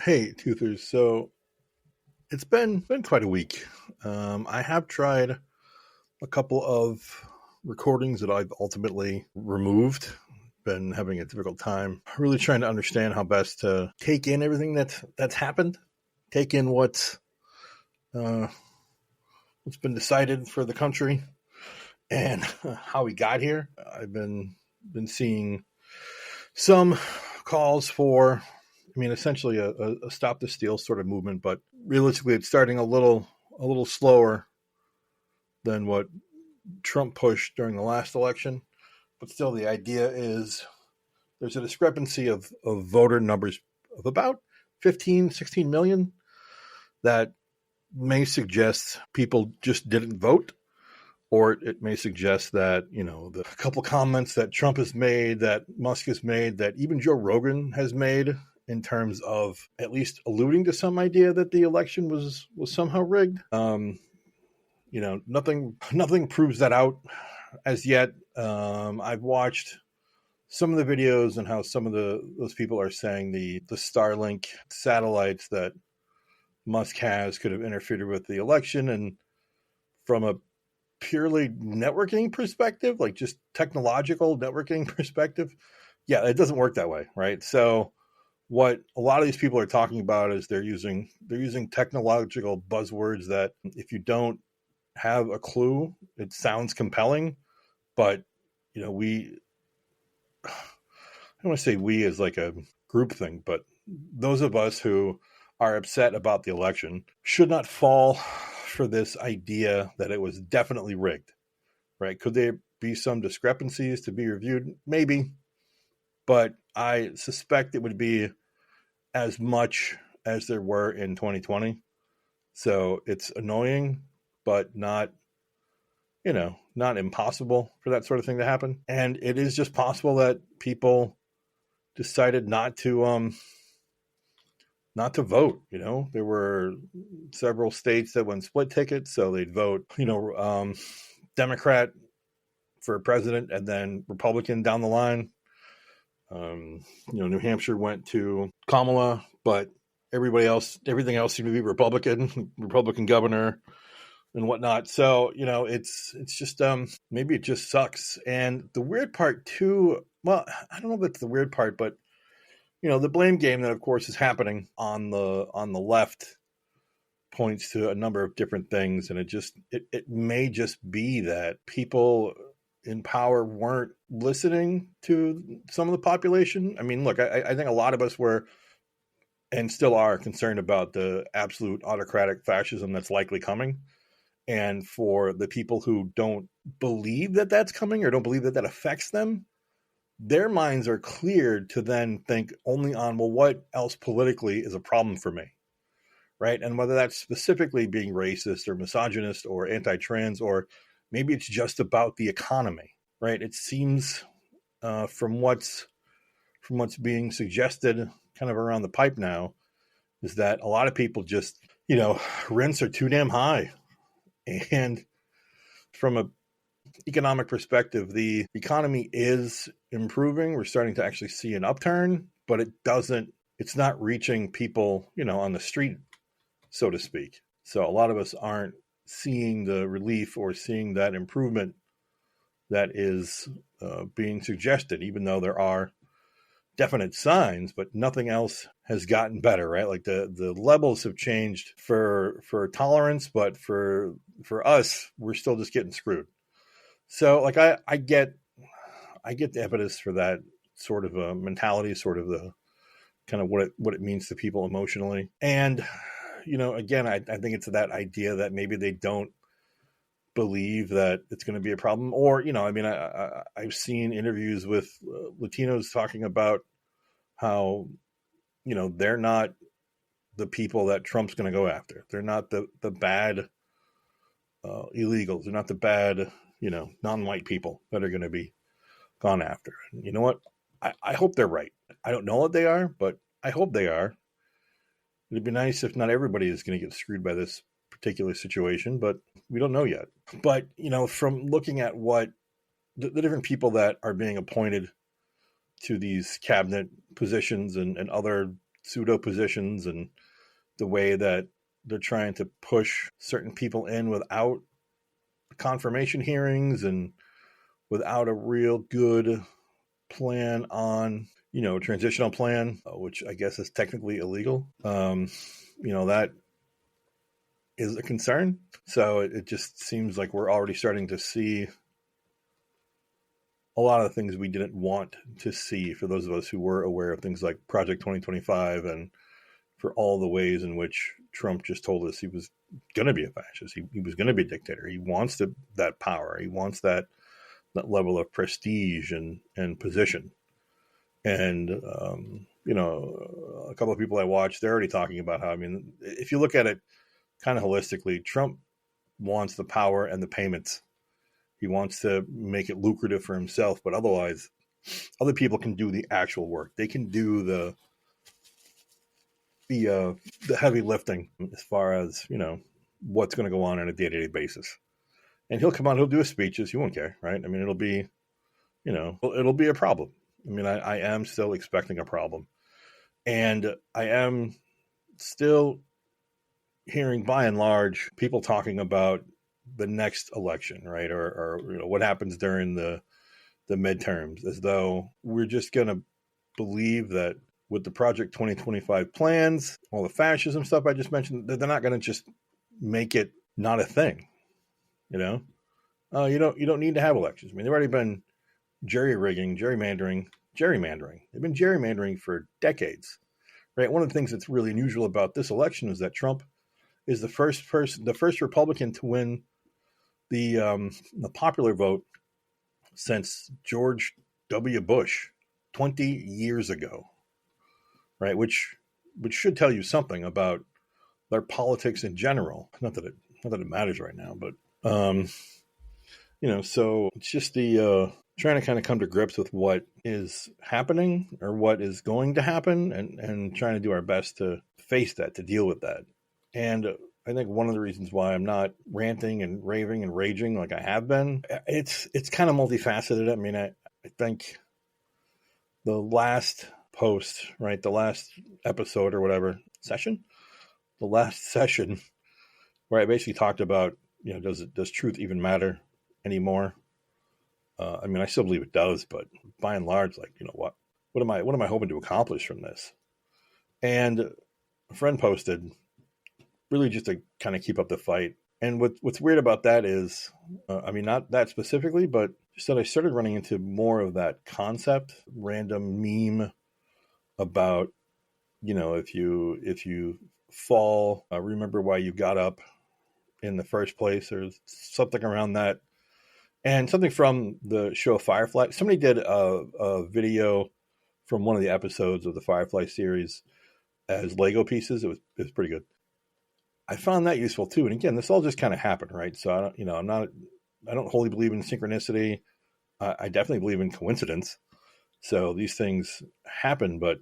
Hey, Toothers. So it's been quite a week. I have tried a couple of recordings that I've ultimately removed. Been having a difficult time really trying to understand how best to take in everything that's happened, take in uh, what's been decided for the country and how we got here. I've been seeing some calls for, essentially a stop the steal sort of movement, but realistically, it's starting a little slower than what Trump pushed during the last election. But still, the idea is there's a discrepancy of voter numbers of about 15, 16 million that may suggest people just didn't vote, or it may suggest that, the couple comments that Trump has made, that Musk has made, that even Joe Rogan has made in terms of at least alluding to some idea that the election was somehow rigged. Nothing proves that out as yet. I've watched some of the videos and how some of those people are saying the Starlink satellites that Musk has could have interfered with the election, and from a purely networking perspective, like just technological networking perspective, yeah, it doesn't work that way, right? So what a lot of these people are talking about is they're using technological buzzwords that if you don't have a clue, it sounds compelling, but we I don't want to say we as like a group thing, but those of us who are upset about the election should not fall for this idea that it was definitely rigged, right? Could there be some discrepancies to be reviewed? Maybe, but I suspect it would be as much as there were in 2020. So it's annoying, but not not impossible for that sort of thing to happen. And it is just possible that people decided not to vote. There were several states that went split tickets, so they'd vote, Democrat for president and then Republican down the line. New Hampshire went to Kamala, but everything else seemed to be Republican governor and whatnot. So, it's just maybe it just sucks. And the weird part too, well, I don't know if it's the weird part, but the blame game that of course is happening on the left points to a number of different things, and it may just be that people in power weren't listening to some of the population. I mean, look, I think a lot of us were and still are concerned about the absolute autocratic fascism that's likely coming. And for the people who don't believe that that's coming or don't believe that that affects them, their minds are cleared to then think only on, well, what else politically is a problem for me, right? And whether that's specifically being racist or misogynist or anti-trans, or maybe it's just about the economy, right? It seems from what's being suggested kind of around the pipe now is that a lot of people just, rents are too damn high. And from a economic perspective, the economy is improving. We're starting to actually see an upturn, but it's not reaching people, on the street, so to speak. So a lot of us aren't seeing the relief or seeing that improvement that is being suggested, even though there are definite signs, but nothing else has gotten better, right? Like the levels have changed for tolerance, but for us, we're still just getting screwed. So like I get the impetus for that sort of a mentality, sort of the kind of what it means to people emotionally. And, again, I think it's that idea that maybe they don't believe that it's going to be a problem, or, I've seen interviews with Latinos talking about how, they're not the people that Trump's going to go after. They're not the bad illegals. They're not the bad, non-white people that are going to be gone after. And you know what? I hope they're right. I don't know what they are, but I hope they are. It'd be nice if not everybody is going to get screwed by this particular situation, but we don't know yet. But, from looking at what the different people that are being appointed to these cabinet positions and other pseudo positions and the way that they're trying to push certain people in without confirmation hearings and without a real good plan on, a transitional plan, which I guess is technically illegal. That is a concern. So it just seems like we're already starting to see a lot of the things we didn't want to see, for those of us who were aware of things like Project 2025, and for all the ways in which Trump just told us he was going to be a fascist. He was going to be a dictator. He wants that power. He wants that level of prestige and position. And, a couple of people I watched, they're already talking about how, if you look at it kind of holistically, Trump wants the power and the payments. He wants to make it lucrative for himself, but otherwise, other people can do the actual work. They can do the heavy lifting as far as, what's going to go on a day-to-day basis. And he'll come on, he'll do his speeches. He won't care, right? It'll be, it'll be a problem. I am still expecting a problem. And I am still hearing, by and large, people talking about the next election, right? Or what happens during the midterms, as though we're just going to believe that with the Project 2025 plans, all the fascism stuff I just mentioned, they're not going to just make it not a thing. You don't need to have elections. They've already been gerrymandering. They've been gerrymandering for decades, right? One of the things that's really unusual about this election is that Trump is the first Republican to win the popular vote since George W. Bush 20 years ago, right? Which should tell you something about their politics in general. Not that it matters right now, but so it's just the trying to kind of come to grips with what is happening or what is going to happen, and trying to do our best to face that, to deal with that. And I think one of the reasons why I'm not ranting and raving and raging like I have been, it's kind of multifaceted. I think the last post, right, the last episode or whatever, the last session, where I basically talked about, does truth even matter anymore? I still believe it does, but by and large, what am I hoping to accomplish from this? And a friend posted, really just to kind of keep up the fight. And what's weird about that is, not that specifically, but just that I started running into more of that concept, random meme about, if you fall, remember why you got up in the first place, or something around that. And something from the show Firefly. Somebody did a video from one of the episodes of the Firefly series as Lego pieces. It was pretty good. I found that useful too. And again, this all just kind of happened, right? So I don't wholly believe in synchronicity. I definitely believe in coincidence. So these things happen, but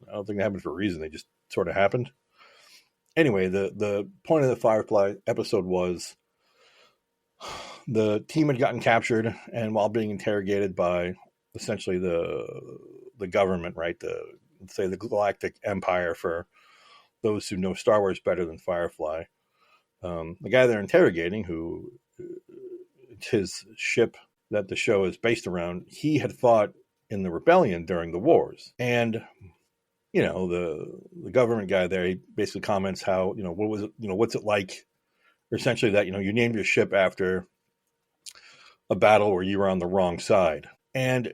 I don't think they happened for a reason. They just sort of happened. Anyway, the point of the Firefly episode was the team had gotten captured, and while being interrogated by essentially the government, right? Let's say the Galactic Empire, for those who know Star Wars better than Firefly. The guy they're interrogating, who his ship that the show is based around, he had fought in the rebellion during the wars. And, the government guy there, he basically comments how, what was it, what's it like, or essentially that, you named your ship after a battle where you were on the wrong side. And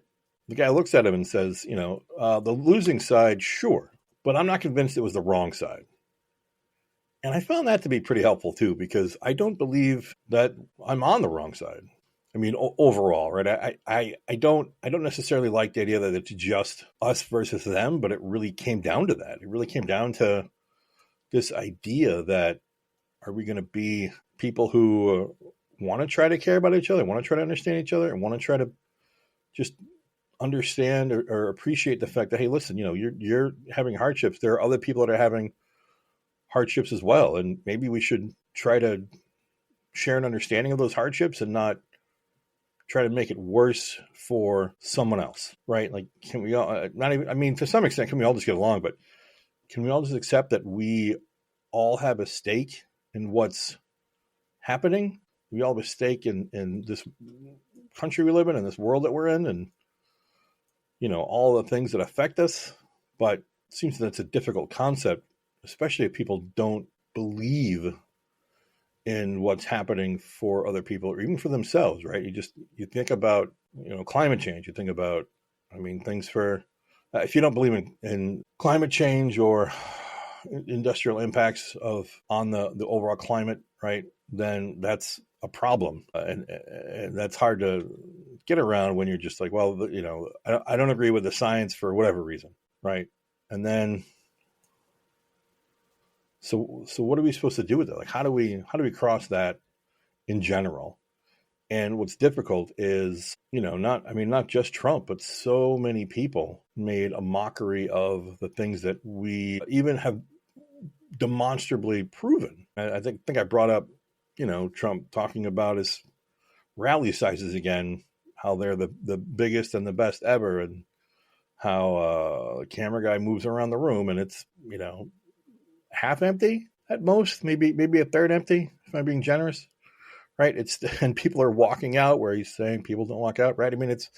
the guy looks at him and says, the losing side, sure, but I'm not convinced it was the wrong side. And I found that to be pretty helpful too, because I don't believe that I'm on the wrong side. Overall, right? I don't necessarily like the idea that it's just us versus them, but it really came down to that. It really came down to this idea that, are we going to be people who want to try to care about each other, want to try to understand each other, and want to try to just understand or appreciate the fact that, hey, listen, you're having hardships. There are other people that are having hardships as well. And maybe we should try to share an understanding of those hardships and not try to make it worse for someone else, right? Like, can we all, not even, to some extent, can we all just get along? But can we all just accept that we all have a stake in what's happening? We all have a stake in this country we live in this world that we're in, and all the things that affect us. But it seems that it's a difficult concept, especially if people don't believe in what's happening for other people or even for themselves, right? You think about climate change. You think about things for if you don't believe in climate change or industrial impacts on the overall climate, right? Then that's a problem, and that's hard to get around when you're just like, well, I don't agree with the science for whatever reason, right? And then, so what are we supposed to do with it? Like, how do we cross that in general? And what's difficult is, not just Trump, but so many people made a mockery of the things that we even have demonstrably proven. I think I brought up, Trump talking about his rally sizes again, how they're the biggest and the best ever, and how the camera guy moves around the room and it's, half empty at most, maybe a third empty, if I'm being generous. Right. And people are walking out where he's saying people don't walk out. Right. It's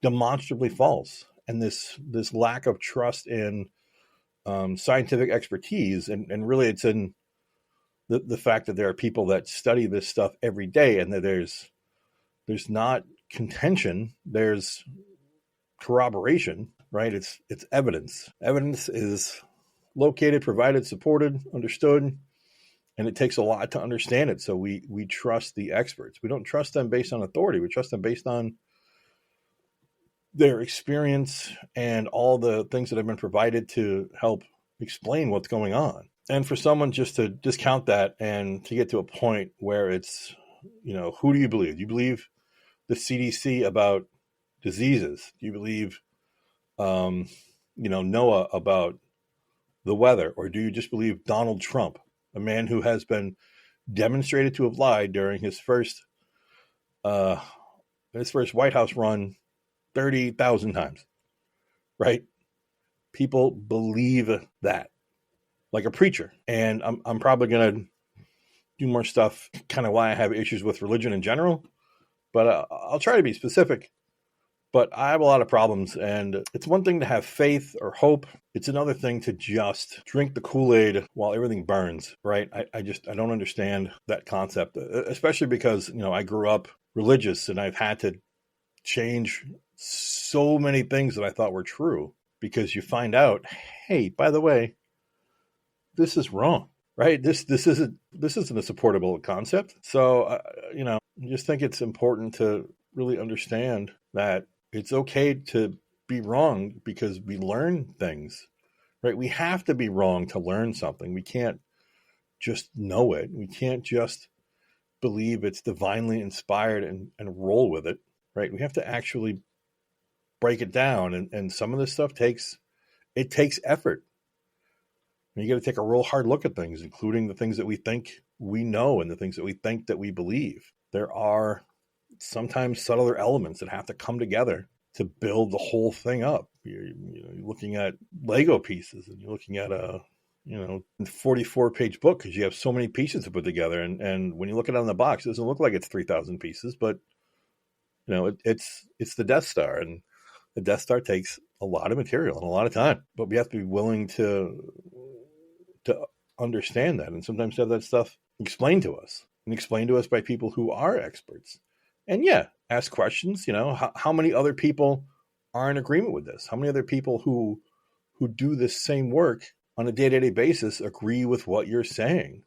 demonstrably false. And this lack of trust in scientific expertise. And really it's in the fact that there are people that study this stuff every day, and that there's not contention. There's corroboration, right? It's evidence. Evidence is located, provided, supported, understood. And it takes a lot to understand it. So we trust the experts. We don't trust them based on authority. We trust them based on their experience and all the things that have been provided to help explain what's going on. And for someone just to discount that and to get to a point where it's, who do you believe? Do you believe the CDC about diseases? Do you believe, NOAA about the weather? Or do you just believe Donald Trump, a man who has been demonstrated to have lied during his first White House run 30,000 times, right? People believe that, like a preacher. And I'm probably going to do more stuff, kind of why I have issues with religion in general, but I'll try to be specific. But I have a lot of problems, and it's one thing to have faith or hope. It's another thing to just drink the Kool-Aid while everything burns, right? I don't understand that concept, especially because, I grew up religious and I've had to change so many things that I thought were true, because you find out, hey, by the way, this is wrong, right? This isn't a supportable concept. So, I just think it's important to really understand that it's okay to be wrong, because we learn things, right? We have to be wrong to learn something. We can't just know it. We can't just believe it's divinely inspired and roll with it, right? We have to actually break it down. And some of this stuff takes effort. You got to take a real hard look at things, including the things that we think we know and the things that we think that we believe. There are sometimes subtler elements that have to come together to build the whole thing up. You're looking at Lego pieces, and you're looking at a 44-page book, because you have so many pieces to put together. And when you look at it on the box, it doesn't look like it's 3,000 pieces, but it's the Death Star, and the Death Star takes a lot of material and a lot of time. But we have to be willing to understand that, and sometimes have that stuff explained to us, and explained to us by people who are experts. And ask questions. How many other people are in agreement with this? How many other people who do this same work on a day-to-day basis agree with what you're saying?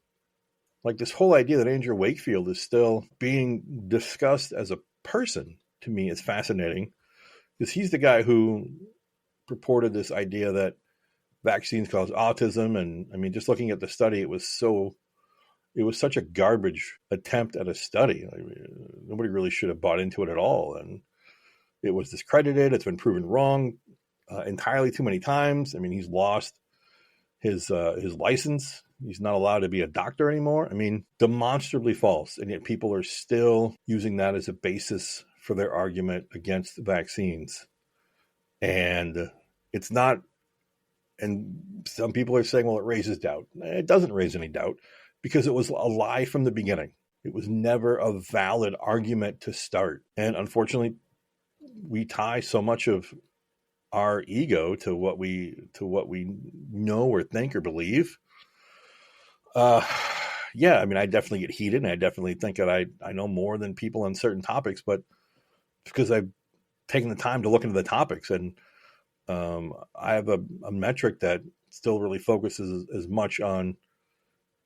Like, this whole idea that Andrew Wakefield is still being discussed as a person, to me, is fascinating, because he's the guy who purported this idea that vaccines cause autism. And just looking at the study, it was such a garbage attempt at a study. Nobody really should have bought into it at all. And it was discredited. It's been proven wrong entirely too many times. He's lost his license. He's not allowed to be a doctor anymore. Demonstrably false. And yet people are still using that as a basis for their argument against vaccines. And it's not And some people are saying, well, it raises doubt. It doesn't raise any doubt because it was a lie from the beginning. It was never a valid argument to start. And unfortunately, we tie so much of our ego to what we know or think or believe. Yeah, I mean, I definitely get heated, and I definitely think that I know more than people on certain topics, but because I've taken the time to look into the topics, and I have a metric that still really focuses as much on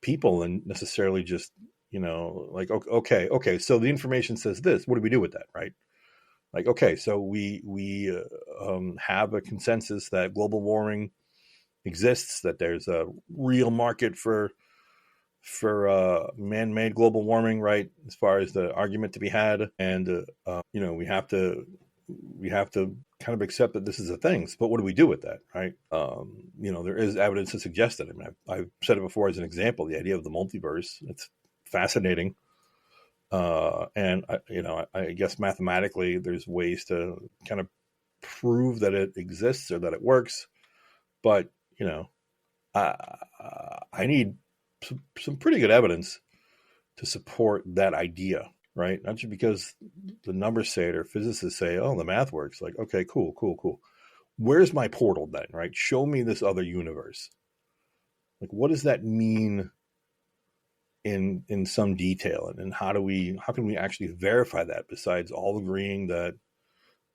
people and necessarily just, like, okay, so the information says this. What do we do with that, right? Like, okay, so we have a consensus that global warming exists, that there's a real market for man-made global warming, right? As far as the argument to be had, and we have to kind of accept that this is a thing. But what do we do with that, right? There is evidence to suggest that. I mean, I've said it before as an example, the idea of the multiverse. It's fascinating. And I guess mathematically there's ways to kind of prove that it exists or that it works, but I need some pretty good evidence to support that idea, right? Not just because the numbers say it or physicists say, oh, the math works. Like, okay, cool. Where's my portal then, right? Show me this other universe. Like, what does that mean in some detail, and how can we actually verify that, besides all agreeing that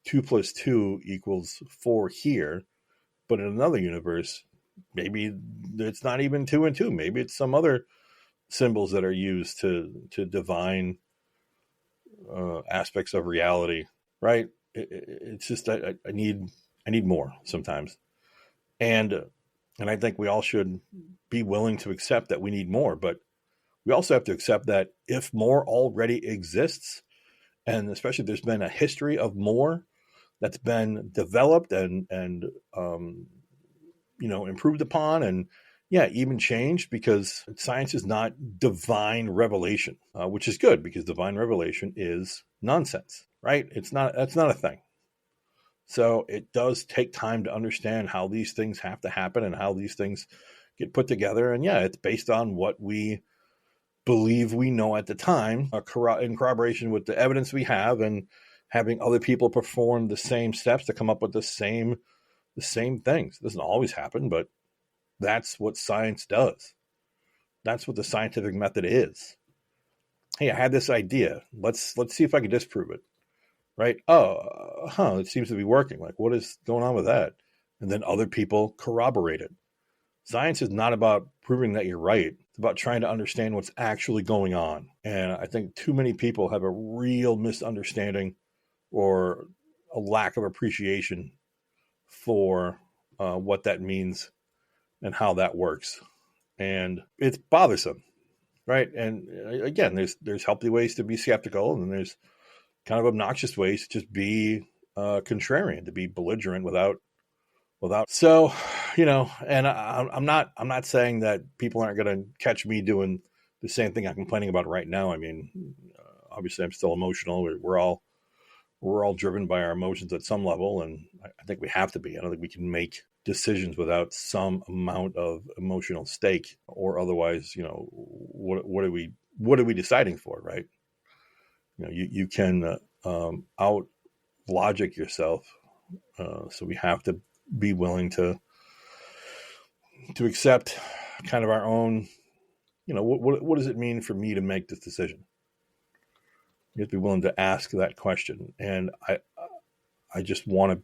2 + 2 = 4 here, but in another universe maybe it's not even 2 and 2, maybe it's some other symbols that are used to divine aspects of reality, right? It's just I need more sometimes, and I think we all should be willing to accept that we need more, but we also have to accept that if more already exists, and especially if there's been a history of more that's been developed and improved upon, and even changed, because science is not divine revelation, which is good, because divine revelation is nonsense, right? That's not a thing. So it does take time to understand how these things have to happen and how these things get put together. And it's based on what we believe we know at the time, in corroboration with the evidence we have, and having other people perform the same steps to come up with the same things. It doesn't always happen, but that's what science does. That's what the scientific method is. Hey, I had this idea. Let's see if I can disprove it. Right? It seems to be working. Like, what is going on with that? And then other people corroborate it. Science is not about proving that you're right. It's about trying to understand what's actually going on. And I think too many people have a real misunderstanding or a lack of appreciation for what that means and how that works. And it's bothersome, right? And again, there's healthy ways to be skeptical, and then there's kind of obnoxious ways to just be contrarian, to be belligerent without. So, and I'm not saying that people aren't going to catch me doing the same thing I'm complaining about right now. I mean, obviously I'm still emotional. We're all driven by our emotions at some level, and I think we have to be. I don't think we can make decisions without some amount of emotional stake, or otherwise, what are we deciding for, right? You can out logic yourself, so we have to be willing to accept kind of our own. What does it mean for me to make this decision? You have to be willing to ask that question, and I just want to.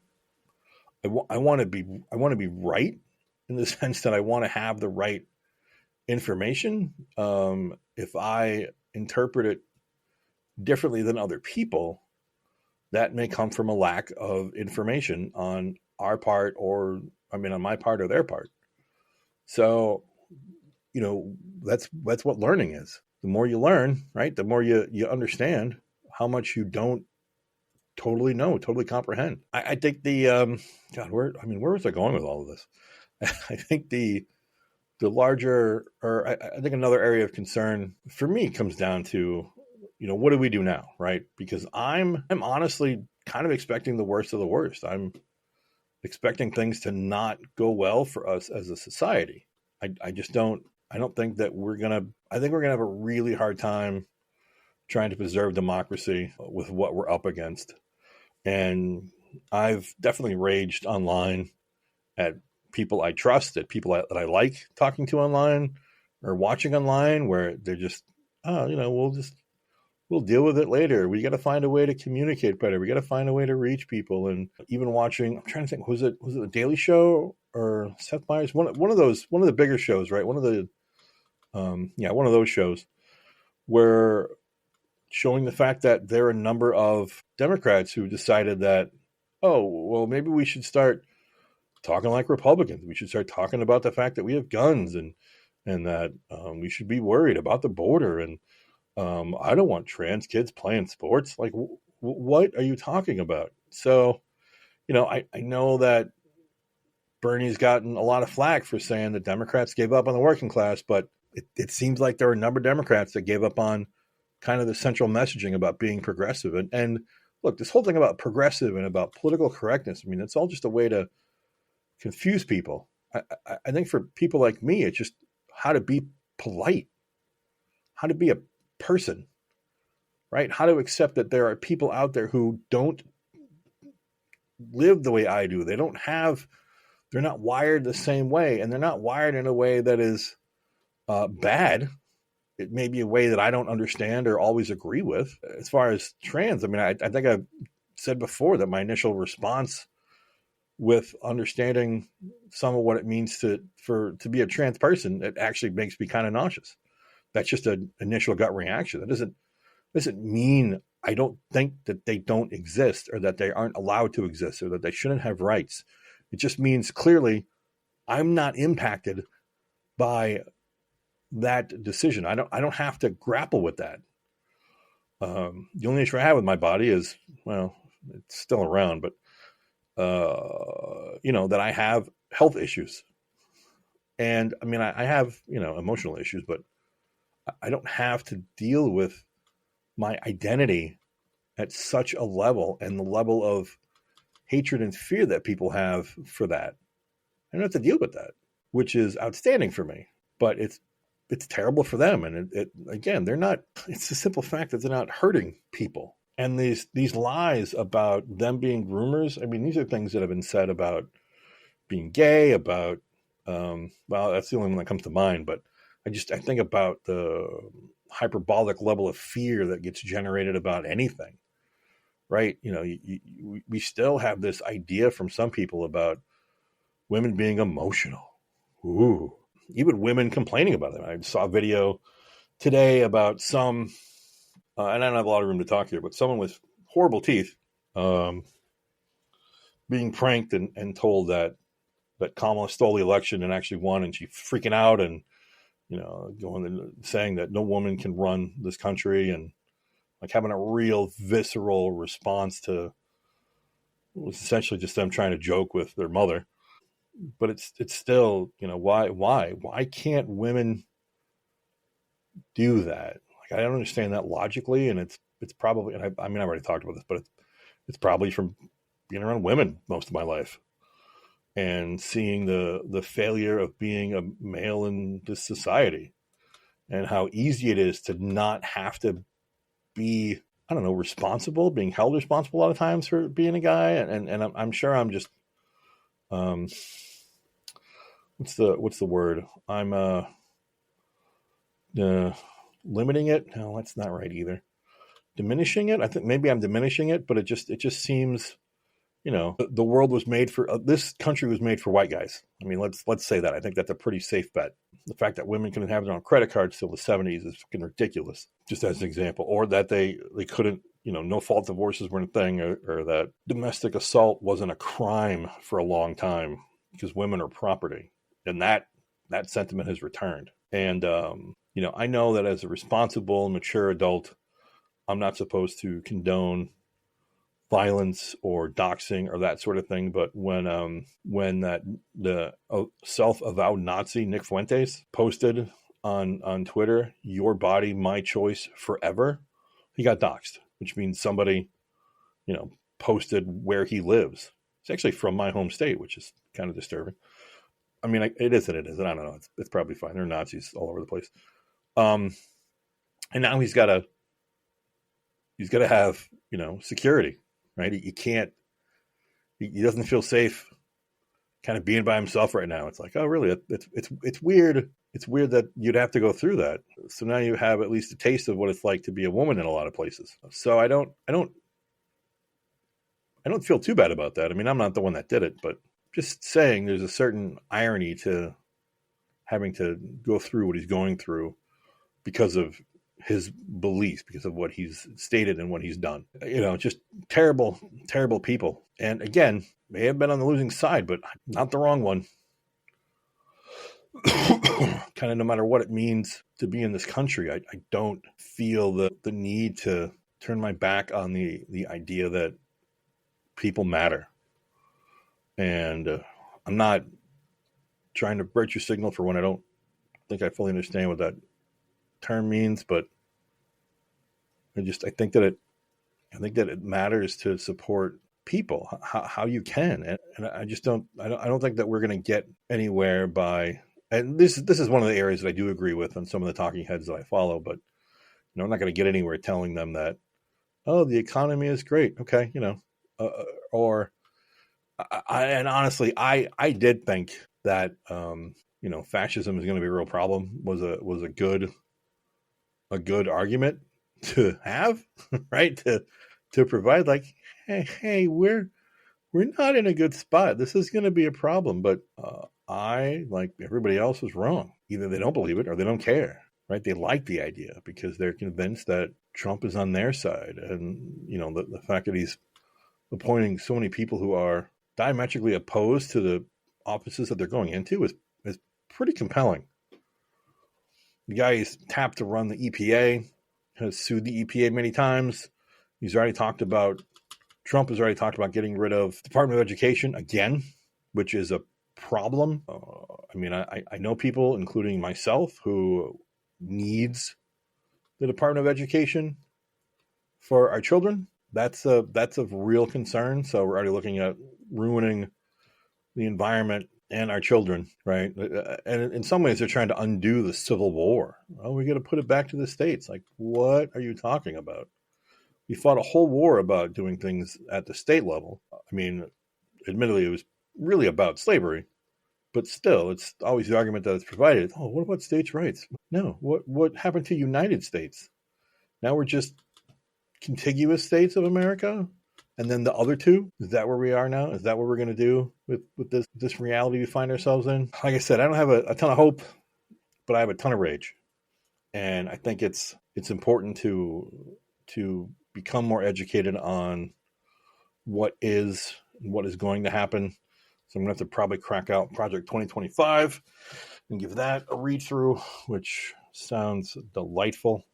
I want to be right, in the sense that I want to have the right information. If I interpret it differently than other people, that may come from a lack of information on our part, on my part or their part. So, that's what learning is. The more you learn, right, the more you understand how much you don't totally know, totally comprehend. I think where was I going with all of this? I think the larger, or I think another area of concern for me comes down to, what do we do now, right? Because I'm honestly kind of expecting the worst of the worst. expecting things to not go well for us as a society. I just don't. I don't think that we're gonna. I think we're gonna have a really hard time trying to preserve democracy with what we're up against. And I've definitely raged online at people I trust, at people that I like talking to online or watching online, where they're just, oh, we'll deal with it later. We got to find a way to communicate better. We got to find a way to reach people. And even watching, I'm trying to think, was it the Daily Show or Seth Meyers? One of the bigger shows, right? One of those shows where showing the fact that there are a number of Democrats who decided that, oh, well, maybe we should start talking like Republicans. We should start talking about the fact that we have guns and that we should be worried about the border. And I don't want trans kids playing sports. Like, what are you talking about? So, I know that Bernie's gotten a lot of flack for saying that Democrats gave up on the working class, but it seems like there are a number of Democrats that gave up on kind of the central messaging about being progressive. And look, this whole thing about progressive and about political correctness, I mean, it's all just a way to confuse people. I think for people like me, it's just how to be polite, how to be a person, right? How to accept that there are people out there who don't live the way I do. They're not wired the same way, and they're not wired in a way that is bad. It may be a way that I don't understand or always agree with. As far as trans, I mean, I think I've said before that my initial response with understanding some of what it means to be a trans person, it actually makes me kind of nauseous. That's just an initial gut reaction. That doesn't mean I don't think that they don't exist or that they aren't allowed to exist or that they shouldn't have rights. It just means clearly I'm not impacted by that decision. I don't have to grapple with that. The only issue I have with my body is, well, it's still around, but that I have health issues. And I mean, I have, emotional issues, but I don't have to deal with my identity at such a level and the level of hatred and fear that people have for that. I don't have to deal with that, which is outstanding for me, but it's terrible for them. And it again, it's a simple fact that they're not hurting people. And these lies about them being groomers, I mean, these are things that have been said about being gay, about, well, that's the only one that comes to mind, but I think about the hyperbolic level of fear that gets generated about anything, right? We still have this idea from some people about women being emotional. Ooh, even women complaining about it. I saw a video today about some, and I don't have a lot of room to talk here, but someone with horrible teeth being pranked and told that Kamala stole the election and actually won, and she's freaking out and, going and saying that no woman can run this country, and like having a real visceral response to, it was essentially just them trying to joke with their mother. But it's still, why can't women do that? Like, I don't understand that logically. And it's probably, and I mean, I already talked about this, but it's probably from being around women most of my life and seeing the failure of being a male in this society and how easy it is to not have to be, I don't know, being held responsible a lot of times for being a guy. And I'm sure I'm just, what's the word? I'm limiting it. No, that's not right either. Diminishing it. I think maybe I'm diminishing it, but it just seems, the world was made for, this country was made for white guys. I mean, let's say that. I think that's a pretty safe bet. The fact that women couldn't have their own credit cards till the 70s is fucking ridiculous, just as an example. Or that they couldn't, no fault divorces weren't a thing, or that domestic assault wasn't a crime for a long time because women are property. And that sentiment has returned. And, I know that as a responsible, mature adult, I'm not supposed to condone violence or doxing or that sort of thing. But when the self-avowed Nazi Nick Fuentes posted on Twitter, "Your body, my choice, forever," he got doxed, which means somebody, posted where he lives. It's actually from my home state, which is kind of disturbing. I mean, it is and it isn't. I don't know. It's probably fine. There are Nazis all over the place. And now he's got to have, security, right? He can't, he doesn't feel safe kind of being by himself right now. It's like, oh, really? It's weird. It's weird that you'd have to go through that. So now you have at least a taste of what it's like to be a woman in a lot of places. So I don't feel too bad about that. I mean, I'm not the one that did it, but just saying there's a certain irony to having to go through what he's going through because of his beliefs, because of what he's stated and what he's done. Just terrible, terrible people. And again, may have been on the losing side, but not the wrong one. Kind of no matter what it means to be in this country, I don't feel the need to turn my back on the idea that people matter. And I'm not trying to virtue signal for when I don't think I fully understand what that term means, but I think that it matters to support people how you can, and I don't think that we're going to get anywhere by. And this is one of the areas that I do agree with on some of the talking heads that I follow, but I'm not going to get anywhere telling them that, oh, the economy is great, okay, or and honestly, I did think that fascism is going to be a real problem was a good argument to have, right? To provide, like, hey, we're not in a good spot. This is going to be a problem, but I, like everybody else, was wrong. Either they don't believe it or they don't care, right? They like the idea because they're convinced that Trump is on their side, and the fact that he's appointing so many people who are diametrically opposed to the offices that they're going into is pretty compelling. The guy he's tapped to run the EPA has sued the EPA many times. Trump has already talked about getting rid of the Department of Education again, which is a problem. I know people, including myself, who needs the Department of Education for our children. That's of real concern. So we're already looking at ruining the environment and our children, right? And in some ways, they're trying to undo the Civil War. Oh, we got to put it back to the states. Like, what are you talking about? We fought a whole war about doing things at the state level. I mean, admittedly, it was really about slavery, but still, it's always the argument that it's provided. Oh, what about states' rights? No. What happened to United States? Now we're just contiguous states of America, and then the other two. Is that where we are now? Is that what we're going to do with this reality we find ourselves in? Like I said, I don't have a ton of hope, but I have a ton of rage, and I think it's important to become more educated on what is going to happen. So I'm going to have to probably crack out Project 2025 and give that a read through, which sounds delightful.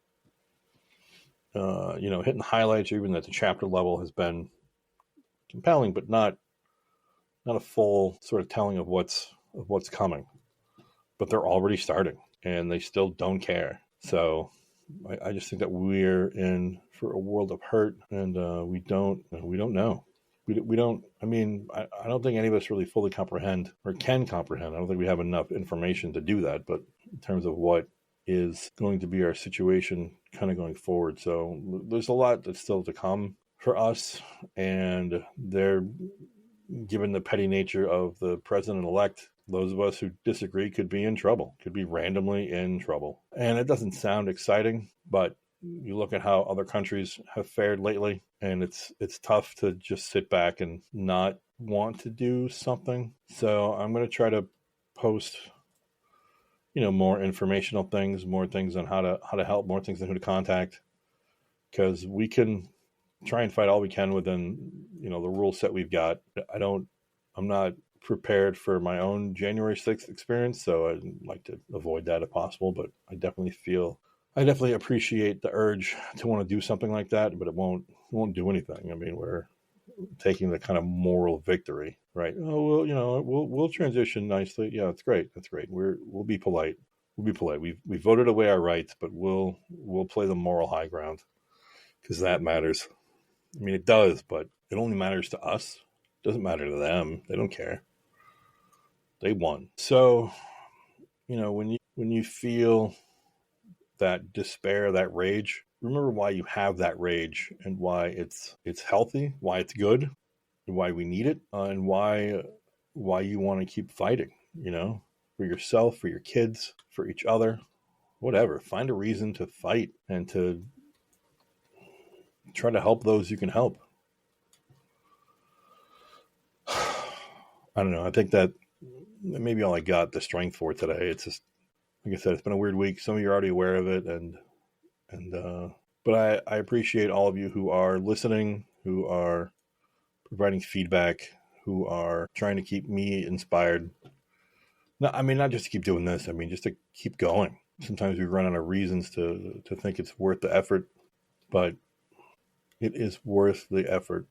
Hitting highlights, even at the chapter level, has been compelling, but not a full sort of telling of what's coming. But they're already starting, and they still don't care. So I just think that we're in for a world of hurt, and we don't know. We don't. I mean, I don't think any of us really fully comprehend or can comprehend. I don't think we have enough information to do that. But in terms of what is going to be our situation kind of going forward. So there's a lot that's still to come for us, and they're, given the petty nature of the president-elect, those of us who disagree could be in trouble, could be randomly in trouble. And it doesn't sound exciting, but you look at how other countries have fared lately, and it's tough to just sit back and not want to do something. So I'm going to try to post more informational things, more things on how to help, more things on who to contact, because we can try and fight all we can within, the rule set we've got. I'm not prepared for my own January 6th experience, so I'd like to avoid that if possible, but I definitely appreciate the urge to want to do something like that, but it won't do anything. I mean, we're taking the kind of moral victory, right? Oh, well, we'll transition nicely. Yeah, it's great. That's great. We'll be polite. We voted away our rights, but we'll play the moral high ground because that matters. I mean, it does, but it only matters to us. Doesn't matter to them. They don't care. They won. So, when you feel that despair, that rage, remember why you have that rage and why it's healthy, why it's good, and why we need it, and why you want to keep fighting. For yourself, for your kids, for each other, whatever. Find a reason to fight and to try to help those you can help. I don't know. I think that maybe all I got the strength for today. It's just, like I said, it's been a weird week. Some of you are already aware of it, but I appreciate all of you who are listening, who are providing feedback, who are trying to keep me inspired. No, I mean, not just to keep doing this. I mean, just to keep going. Sometimes we run out of reasons to think it's worth the effort, but it is worth the effort